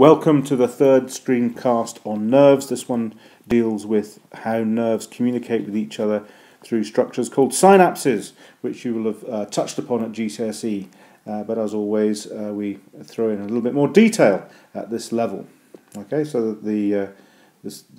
Welcome to the third screencast on nerves. This one deals with how nerves communicate with each other through structures called synapses, which you will have touched upon at GCSE. But as always, we throw in a little bit more detail at this level. Okay, so the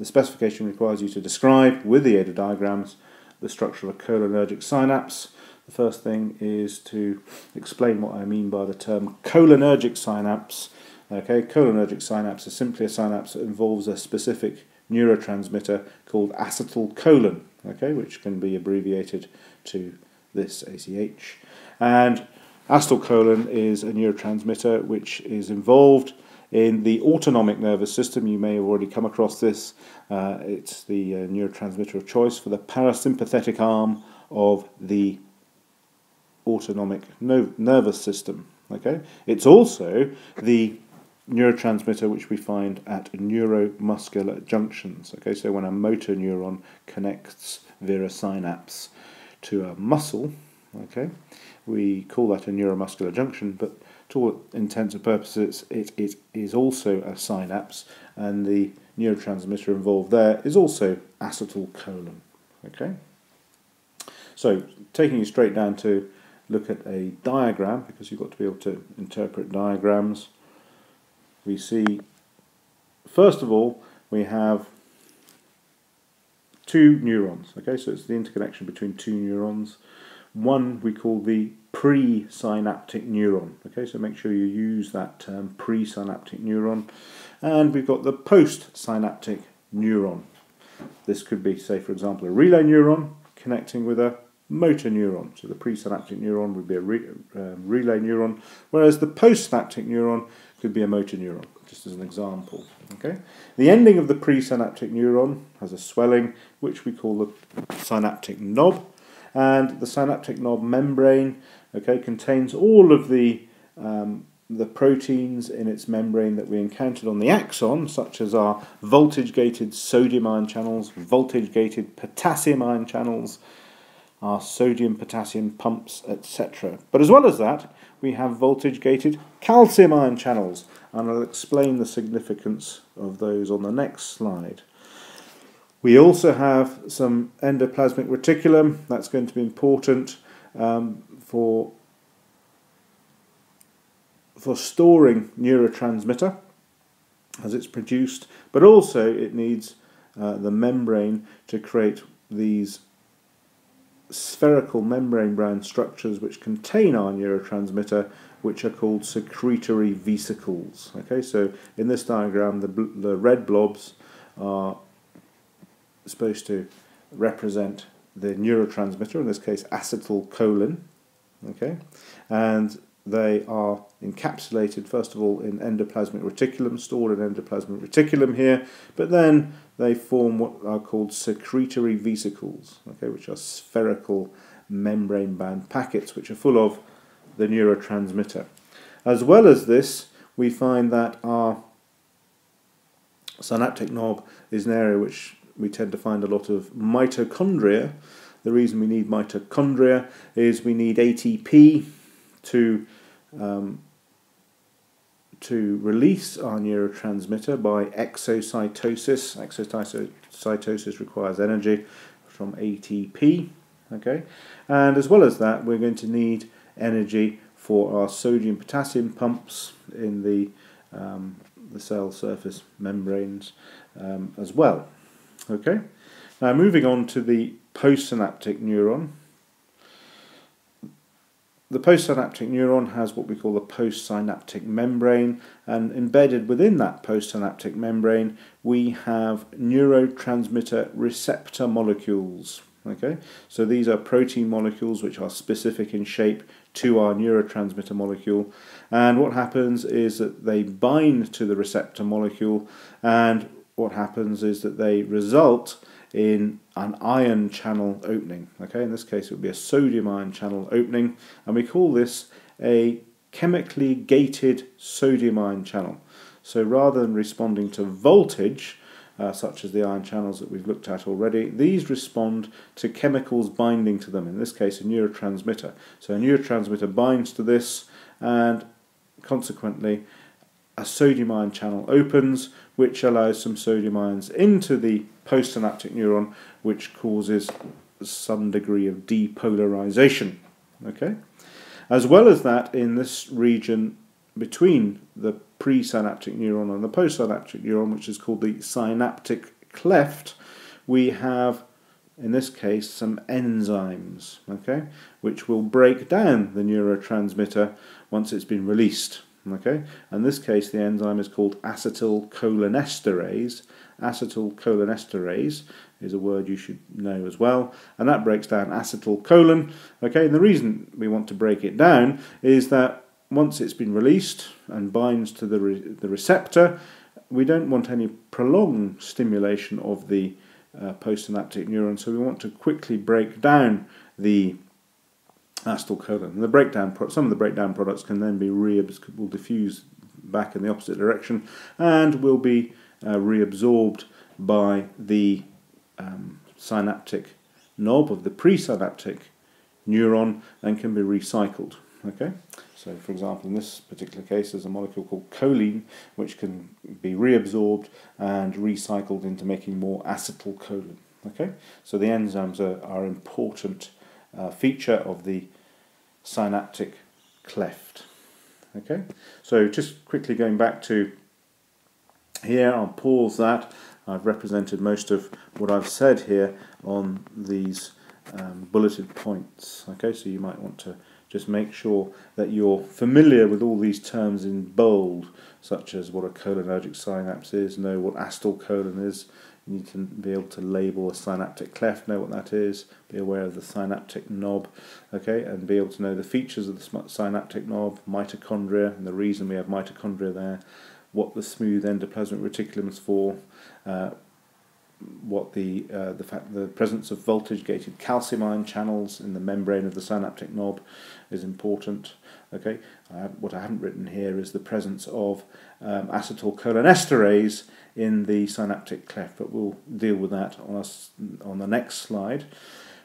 specification requires you to describe, with the aid of diagrams, the structure of a cholinergic synapse. The first thing is to explain what I mean by the term cholinergic synapse. Okay, cholinergic synapse is simply a synapse that involves a specific neurotransmitter called acetylcholine, okay, which can be abbreviated to this ACH. And acetylcholine is a neurotransmitter which is involved in the autonomic nervous system. You may have already come across this. It's the neurotransmitter of choice for the parasympathetic arm of the autonomic nervous system. Okay, it's also the neurotransmitter which we find at neuromuscular junctions. Okay, so when a motor neuron connects via a synapse to a muscle, okay, we call that a neuromuscular junction, but to all intents and purposes it is also a synapse, and the neurotransmitter involved there is also acetylcholine. Okay, so taking you straight down to look at a diagram, because you've got to be able to interpret diagrams. We see, first of all, we have two neurons. Okay, so it's the interconnection between two neurons. One we call the presynaptic neuron. Okay, so make sure you use that term, presynaptic neuron. And we've got the postsynaptic neuron. This could be, say, for example, a relay neuron connecting with a motor neuron. So the presynaptic neuron would be a relay neuron, whereas the postsynaptic neuron could be a motor neuron, just as an example. Okay, the ending of the presynaptic neuron has a swelling, which we call the synaptic knob, and the synaptic knob membrane, okay, contains all of the proteins in its membrane that we encountered on the axon, such as our voltage-gated sodium ion channels, voltage-gated potassium ion channels, our sodium-potassium pumps, etc. But as well as that, we have voltage-gated calcium ion channels, and I'll explain the significance of those on the next slide. We also have some endoplasmic reticulum. That's going to be important for storing neurotransmitter as it's produced, but also it needs the membrane to create these spherical membrane-bound structures which contain our neurotransmitter, which are called secretory vesicles. Okay, so in this diagram, the red blobs are supposed to represent the neurotransmitter, in this case acetylcholine. Okay, and they are encapsulated first of all in endoplasmic reticulum, stored in endoplasmic reticulum here, but then they form what are called secretory vesicles, okay, which are spherical membrane-bound packets which are full of the neurotransmitter. As well as this, we find that our synaptic knob is an area which we tend to find a lot of mitochondria. The reason we need mitochondria is we need ATP to release our neurotransmitter by exocytosis. Exocytosis requires energy from ATP. Okay, and as well as that, we're going to need energy for our sodium-potassium pumps in the cell surface membranes as well. Okay, now moving on to the postsynaptic neuron. The postsynaptic neuron has what we call the postsynaptic membrane, and embedded within that postsynaptic membrane we have neurotransmitter receptor molecules. Okay, so these are protein molecules which are specific in shape to our neurotransmitter molecule, and what happens is that they bind to the receptor molecule, and what happens is that they result in an ion channel opening. Okay, in this case it would be a sodium ion channel opening, and we call this a chemically gated sodium ion channel. So rather than responding to voltage, such as the ion channels that we've looked at already, these respond to chemicals binding to them, in this case a neurotransmitter. So a neurotransmitter binds to this, and consequently a sodium ion channel opens, which allows some sodium ions into the postsynaptic neuron, which causes some degree of depolarization. Okay? As well as that, in this region between the presynaptic neuron and the postsynaptic neuron, which is called the synaptic cleft, we have, in this case, some enzymes, okay, which will break down the neurotransmitter once it's been released. Okay, in this case, the enzyme is called acetylcholinesterase. Acetylcholinesterase is a word you should know as well, and that breaks down acetylcholine. Okay, and the reason we want to break it down is that once it's been released and binds to the receptor, we don't want any prolonged stimulation of the postsynaptic neuron, so we want to quickly break down the acetylcholine. And the breakdown, some of the breakdown products can then be will diffuse back in the opposite direction and will be reabsorbed by the synaptic knob of the presynaptic neuron and can be recycled. Okay, so for example, in this particular case, there's a molecule called choline which can be reabsorbed and recycled into making more acetylcholine. Okay, so the enzymes are important feature of the synaptic cleft. Okay, so just quickly going back to here, I'll pause that. I've represented most of what I've said here on these bulleted points. Okay, so you might want to just make sure that you're familiar with all these terms in bold, such as what a cholinergic synapse is, know what acetylcholine is. You need to be able to label a synaptic cleft, know what that is, be aware of the synaptic knob, okay, and be able to know the features of the synaptic knob, mitochondria, and the reason we have mitochondria there, what the smooth endoplasmic reticulum is for, what the presence of voltage-gated calcium ion channels in the membrane of the synaptic knob is important. Okay, what I haven't written here is the presence of acetylcholinesterase in the synaptic cleft, but we'll deal with that on the next slide.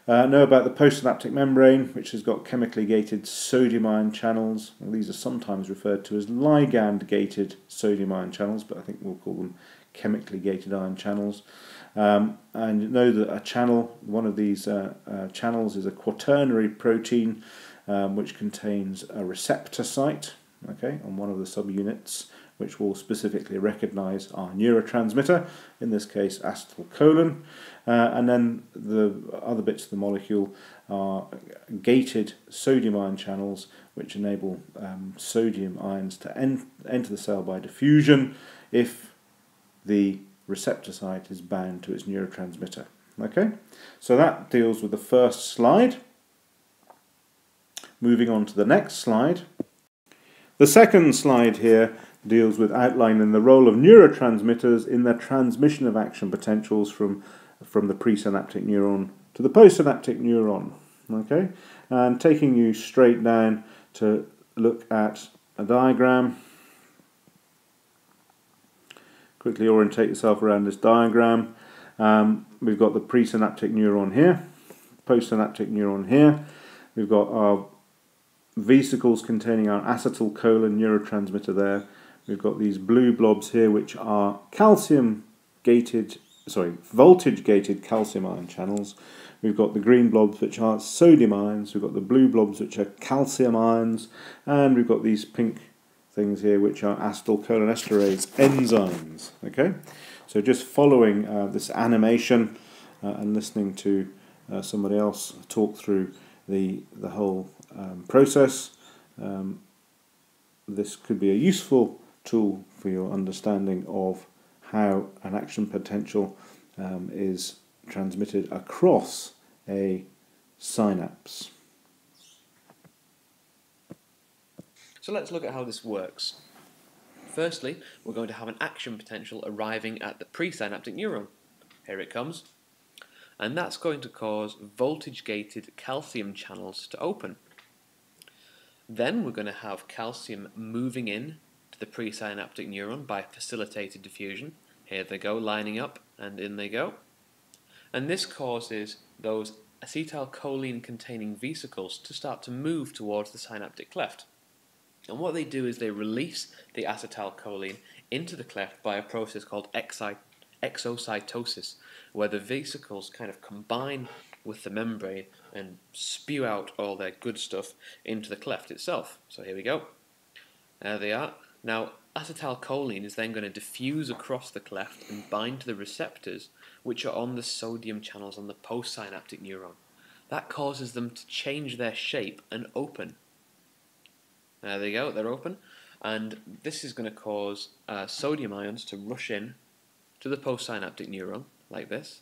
Know about the postsynaptic membrane, which has got chemically gated sodium ion channels. Well, these are sometimes referred to as ligand-gated sodium ion channels, but I think we'll call them chemically gated ion channels. And know that a channel, one of these channels is a quaternary protein which contains a receptor site, okay, on one of the subunits, which will specifically recognize our neurotransmitter, in this case acetylcholine, and then the other bits of the molecule are gated sodium ion channels which enable sodium ions to enter the cell by diffusion if the receptor site is bound to its neurotransmitter. Okay, so that deals with the first slide. Moving on to the next slide. The second slide here deals with outlining the role of neurotransmitters in the transmission of action potentials from the presynaptic neuron to the postsynaptic neuron. Okay, and taking you straight down to look at a diagram. Quickly orientate yourself around this diagram. We've got the presynaptic neuron here, postsynaptic neuron here. We've got our vesicles containing our acetylcholine neurotransmitter there. We've got these blue blobs here which are voltage-gated calcium ion channels. We've got the green blobs which are sodium ions. We've got the blue blobs which are calcium ions. And we've got these pink things here which are acetylcholinesterase enzymes. Okay, so just following this animation and listening to somebody else talk through the whole process, this could be a useful tool for your understanding of how an action potential is transmitted across a synapse. So let's look at how this works. Firstly, we're going to have an action potential arriving at the presynaptic neuron. Here it comes. And that's going to cause voltage-gated calcium channels to open. Then we're going to have calcium moving in to the presynaptic neuron by facilitated diffusion. Here they go, lining up, and in they go. And this causes those acetylcholine-containing vesicles to start to move towards the synaptic cleft. And what they do is they release the acetylcholine into the cleft by a process called exocytosis, where the vesicles kind of combine with the membrane and spew out all their good stuff into the cleft itself. So here we go. There they are. Now, acetylcholine is then going to diffuse across the cleft and bind to the receptors which are on the sodium channels on the postsynaptic neuron. That causes them to change their shape and open. There they go, they're open. And this is going to cause sodium ions to rush in to the postsynaptic neuron, like this.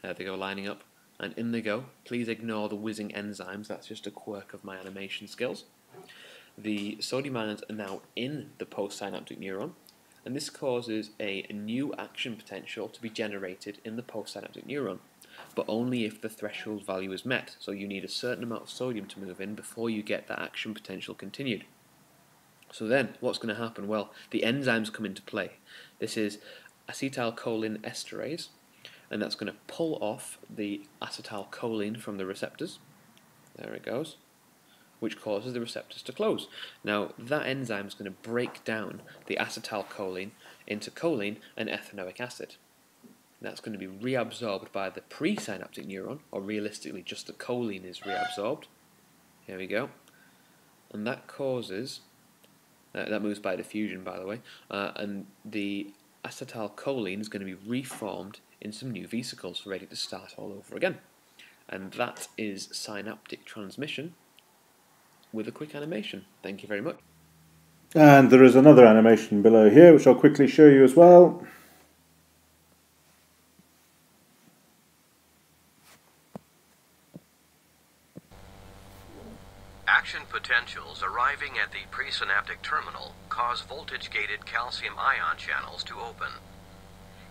There they go, lining up. And in they go. Please ignore the whizzing enzymes, that's just a quirk of my animation skills. The sodium ions are now in the postsynaptic neuron, and this causes a new action potential to be generated in the postsynaptic neuron, but only if the threshold value is met. So you need a certain amount of sodium to move in before you get that action potential continued. So then, what's going to happen? Well, the enzymes come into play. This is acetylcholine esterase, and that's going to pull off the acetylcholine from the receptors. There it goes. Which causes the receptors to close. Now, that enzyme is going to break down the acetylcholine into choline and ethanoic acid. That's going to be reabsorbed by the presynaptic neuron, or realistically just the choline is reabsorbed. Here we go. And that causes, that moves by diffusion by the way, and the acetylcholine is going to be reformed in some new vesicles ready to start all over again. And that is synaptic transmission with a quick animation. Thank you very much. And there is another animation below here which I'll quickly show you as well. Action potentials arriving at the presynaptic terminal cause voltage-gated calcium ion channels to open.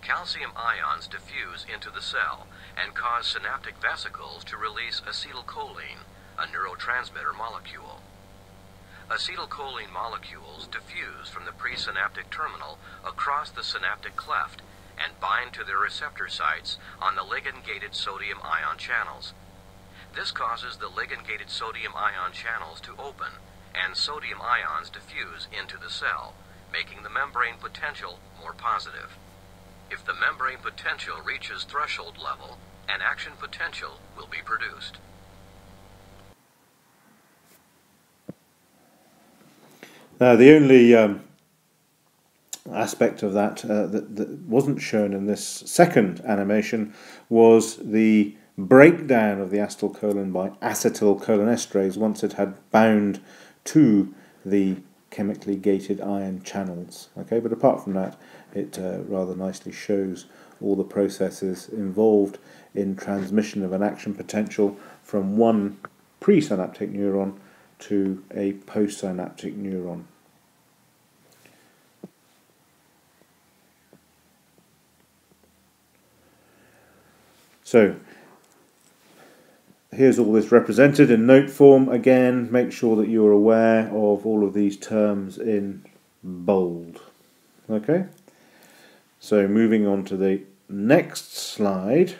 Calcium ions diffuse into the cell and cause synaptic vesicles to release acetylcholine, a neurotransmitter molecule. Acetylcholine molecules diffuse from the presynaptic terminal across the synaptic cleft and bind to their receptor sites on the ligand-gated sodium ion channels. This causes the ligand-gated sodium ion channels to open and sodium ions diffuse into the cell, making the membrane potential more positive. If the membrane potential reaches threshold level, an action potential will be produced. The only aspect of that that wasn't shown in this second animation was the breakdown of the acetylcholine by acetylcholinesterase once it had bound to the chemically gated ion channels. Okay, but apart from that, it rather nicely shows all the processes involved in transmission of an action potential from one presynaptic neuron to a postsynaptic neuron. So here's all this represented in note form. Again, make sure that you're aware of all of these terms in bold. Okay, so moving on to the next slide.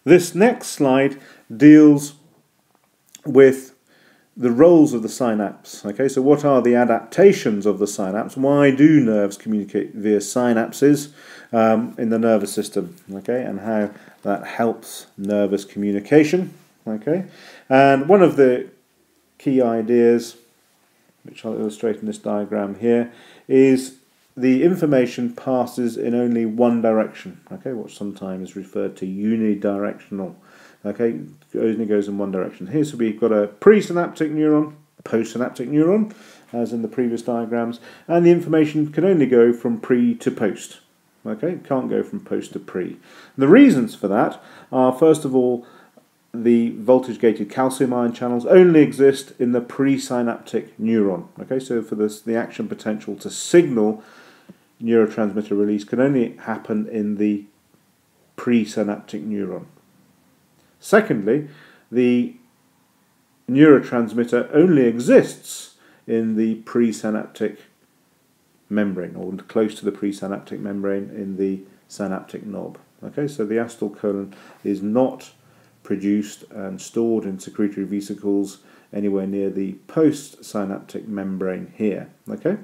This next slide deals with the roles of the synapse. Okay, so what are the adaptations of the synapse? Why do nerves communicate via synapses in the nervous system? Okay, and how that helps nervous communication. Okay, and one of the key ideas, which I'll illustrate in this diagram here, is the information passes in only one direction. Okay, what sometimes is referred to unidirectional. Okay, only goes in one direction. Here, so we've got a presynaptic neuron, postsynaptic neuron, as in the previous diagrams, and the information can only go from pre to post. Okay, can't go from post to pre. The reasons for that are, first of all, the voltage-gated calcium ion channels only exist in the presynaptic neuron. Okay, so for this, the action potential to signal neurotransmitter release can only happen in the presynaptic neuron. Secondly, the neurotransmitter only exists in the presynaptic membrane, or close to the presynaptic membrane in the synaptic knob. Okay, so the acetylcholine is not produced and stored in secretory vesicles anywhere near the postsynaptic membrane here. Okay.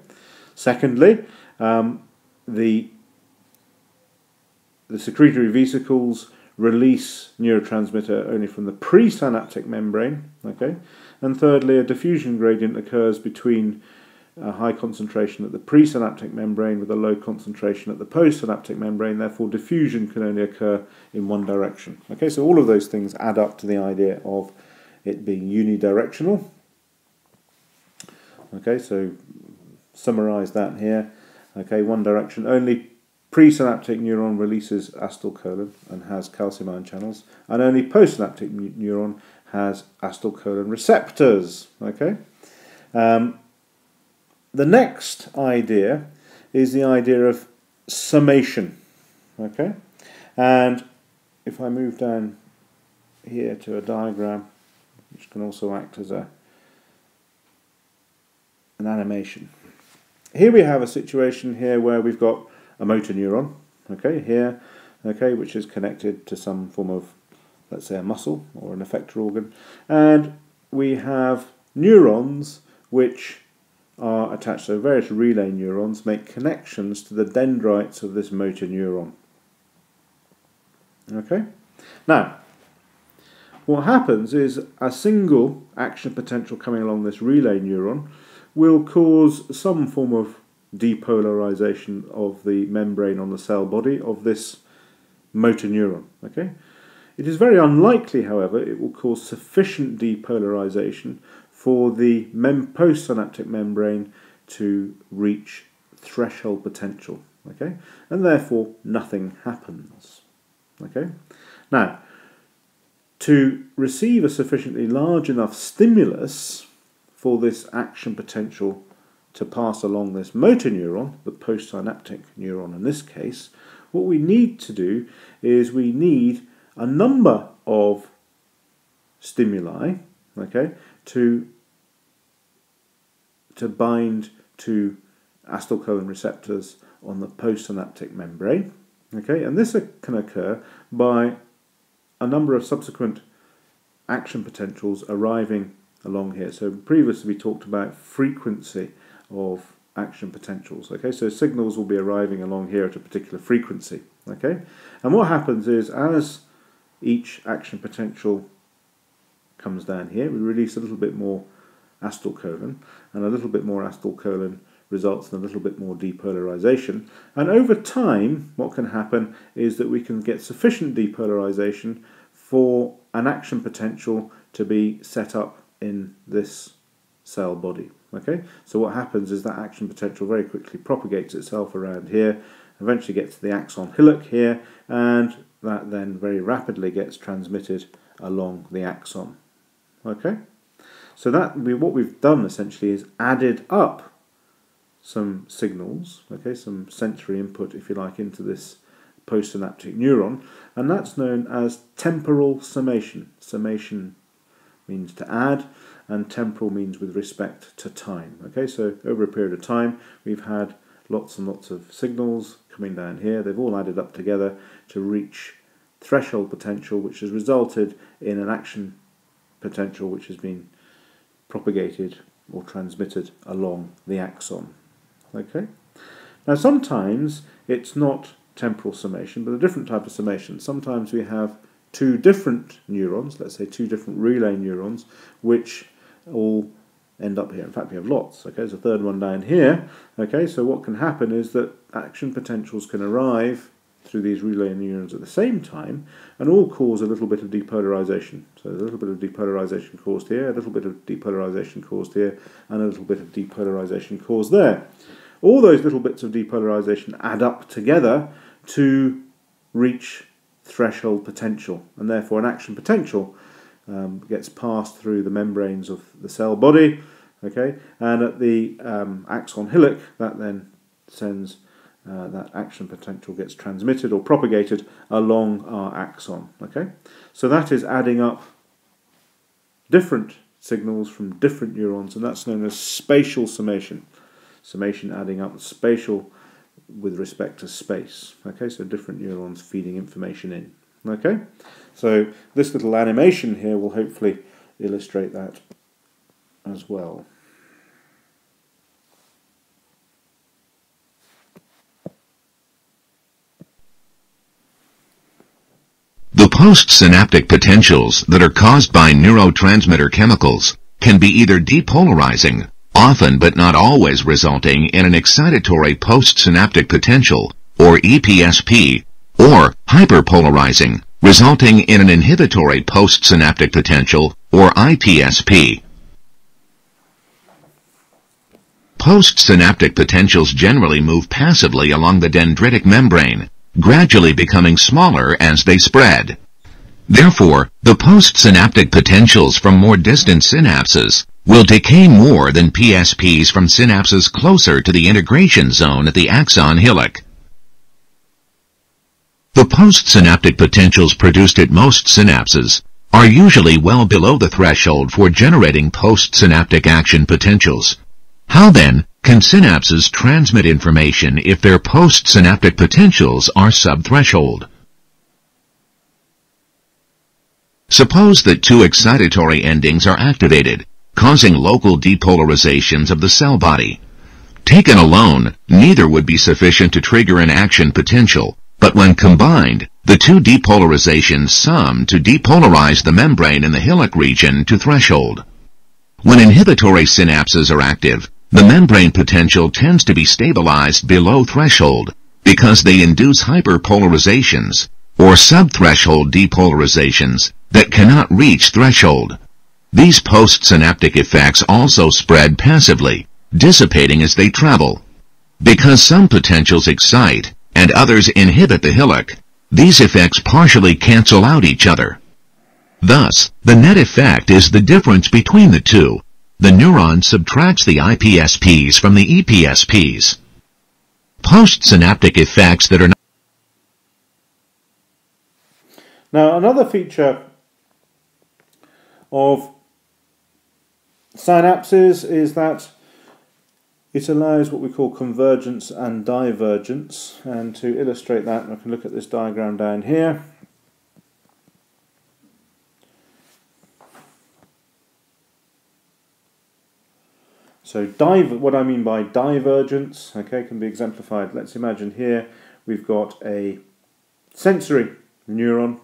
Secondly, the secretory vesicles release neurotransmitter only from the presynaptic membrane. Okay. And thirdly, a diffusion gradient occurs between a high concentration at the presynaptic membrane with a low concentration at the postsynaptic membrane. Therefore, diffusion can only occur in one direction. Okay, so all of those things add up to the idea of it being unidirectional. Okay, so summarize that here. Okay, one direction only. Presynaptic neuron releases acetylcholine and has calcium ion channels, and only postsynaptic neuron has acetylcholine receptors. Okay. The next idea is the idea of summation. Okay, and if I move down here to a diagram, which can also act as an animation. Here we have a situation here where we've got a motor neuron, okay, here, okay, which is connected to some form of, let's say, a muscle or an effector organ, and we have neurons which are attached, so various relay neurons make connections to the dendrites of this motor neuron. Okay, now what happens is a single action potential coming along this relay neuron will cause some form of depolarization of the membrane on the cell body of this motor neuron. Okay, it is very unlikely, however, it will cause sufficient depolarization for the postsynaptic membrane to reach threshold potential. Okay, and therefore nothing happens. Okay, now to receive a sufficiently large enough stimulus for this action potential to pass along this motor neuron, the postsynaptic neuron in this case, what we need to do is we need a number of stimuli, okay, to bind to acetylcholine receptors on the postsynaptic membrane. Okay, and this can occur by a number of subsequent action potentials arriving along here. So previously we talked about frequency of action potentials. Okay, so signals will be arriving along here at a particular frequency. Okay, and what happens is as each action potential comes down here, we release a little bit more acetylcholine, and a little bit more acetylcholine results in a little bit more depolarization, and over time what can happen is that we can get sufficient depolarization for an action potential to be set up in this cell body. Okay, so what happens is that action potential very quickly propagates itself around here, eventually gets to the axon hillock here, and that then very rapidly gets transmitted along the axon. Okay, so what we've done essentially is added up some signals, okay, some sensory input, if you like, into this postsynaptic neuron, and that's known as temporal summation. Summation means to add, and temporal means with respect to time. Okay, so over a period of time we've had lots and lots of signals coming down here. They've all added up together to reach threshold potential, which has resulted in an action potential which has been propagated or transmitted along the axon. Okay, now sometimes it's not temporal summation, but a different type of summation. Sometimes we have two different neurons, let's say two different relay neurons, which all end up here. In fact, we have lots. Okay, there's a third one down here. Okay, so what can happen is that action potentials can arrive through these relay neurons at the same time and all cause a little bit of depolarization. So a little bit of depolarization caused here, a little bit of depolarization caused here, and a little bit of depolarization caused there. All those little bits of depolarization add up together to reach threshold potential, and therefore an action potential gets passed through the membranes of the cell body, okay, and at the axon hillock that then sends that action potential gets transmitted or propagated along our axon. Okay, so that is adding up different signals from different neurons, and that's known as spatial summation. Summation adding up spatial with respect to space. Okay, so different neurons feeding information in. Okay, so this little animation here will hopefully illustrate that as well. The postsynaptic potentials that are caused by neurotransmitter chemicals can be either depolarizing, often but not always resulting in an excitatory postsynaptic potential, or EPSP, or hyperpolarizing, resulting in an inhibitory postsynaptic potential, or IPSP. Postsynaptic potentials generally move passively along the dendritic membrane, gradually becoming smaller as they spread. Therefore, the postsynaptic potentials from more distant synapses will decay more than PSPs from synapses closer to the integration zone at the axon hillock. The postsynaptic potentials produced at most synapses are usually well below the threshold for generating postsynaptic action potentials. How then can synapses transmit information if their postsynaptic potentials are subthreshold? Suppose that two excitatory endings are activated, causing local depolarizations of the cell body. Taken alone, neither would be sufficient to trigger an action potential, but when combined, the two depolarizations sum to depolarize the membrane in the hillock region to threshold. When inhibitory synapses are active, the membrane potential tends to be stabilized below threshold because they induce hyperpolarizations, or subthreshold depolarizations, that cannot reach threshold. These postsynaptic effects also spread passively, dissipating as they travel. Because some potentials excite and others inhibit the hillock, these effects partially cancel out each other. Thus, the net effect is the difference between the two. The neuron subtracts the IPSPs from the EPSPs. Postsynaptic effects that are not. Now, another feature of synapses is that it allows what we call convergence and divergence. And to illustrate that, I can look at this diagram down here. So what I mean by divergence, okay, can be exemplified. Let's imagine here we've got a sensory neuron,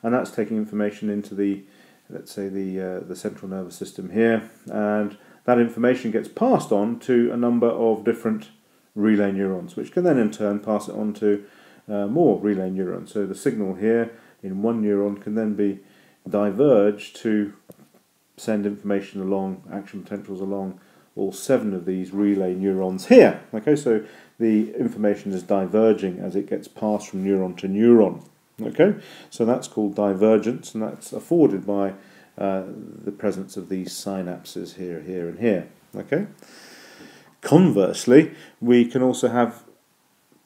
and that's taking information into the, let's say, the central nervous system here, and that information gets passed on to a number of different relay neurons, which can then in turn pass it on to more relay neurons. So the signal here in one neuron can then be diverged to send information along, action potentials along all 7 of these relay neurons here. Okay, so the information is diverging as it gets passed from neuron to neuron. Okay, so that's called divergence, and that's afforded by the presence of these synapses here, here, and here. Okay. Conversely, we can also have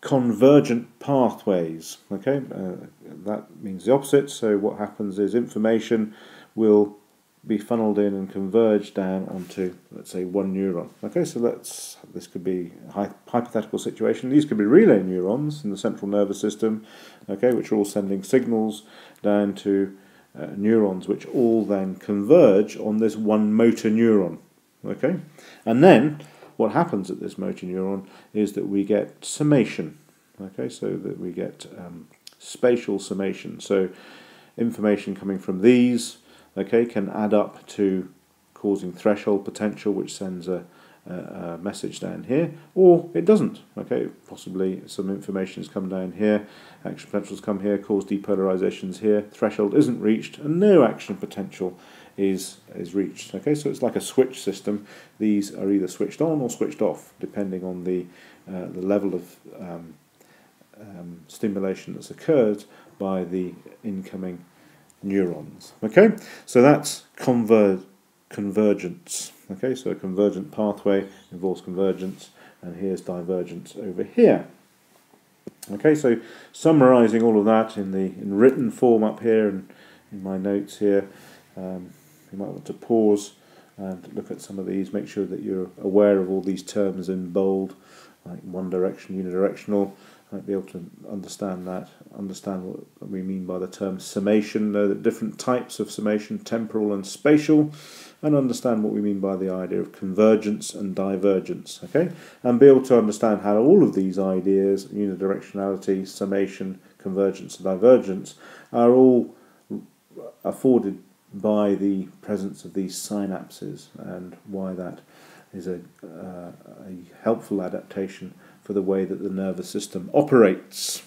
convergent pathways. Okay, that means the opposite. So what happens is information will be funneled in and converged down onto, let's say, one neuron. Okay, so this could be a hypothetical situation. These could be relay neurons in the central nervous system, okay, which are all sending signals down to neurons, which all then converge on this one motor neuron. Okay, and then what happens at this motor neuron is that we get summation. Okay, so that we get spatial summation. So information coming from these, okay, can add up to causing threshold potential, which sends a message down here, or it doesn't. Okay, possibly some information has come down here, action potentials come here, cause depolarizations here, threshold isn't reached, and no action potential is reached. Okay, so it's like a switch system. These are either switched on or switched off, depending on the level of stimulation that's occurred by the incoming neurons. Okay, so that's convergence. Okay, so a convergent pathway involves convergence, and here's divergence over here. Okay, so summarising all of that in written form up here and in my notes here, you might want to pause and look at some of these. Make sure that you're aware of all these terms in bold, like one direction, unidirectional, Might be able to understand that, understand what we mean by the term summation, know the different types of summation, temporal and spatial, and understand what we mean by the idea of convergence and divergence, okay? And be able to understand how all of these ideas, unidirectionality, summation, convergence and divergence, are all afforded by the presence of these synapses, and why that is a helpful adaptation for the way that the nervous system operates.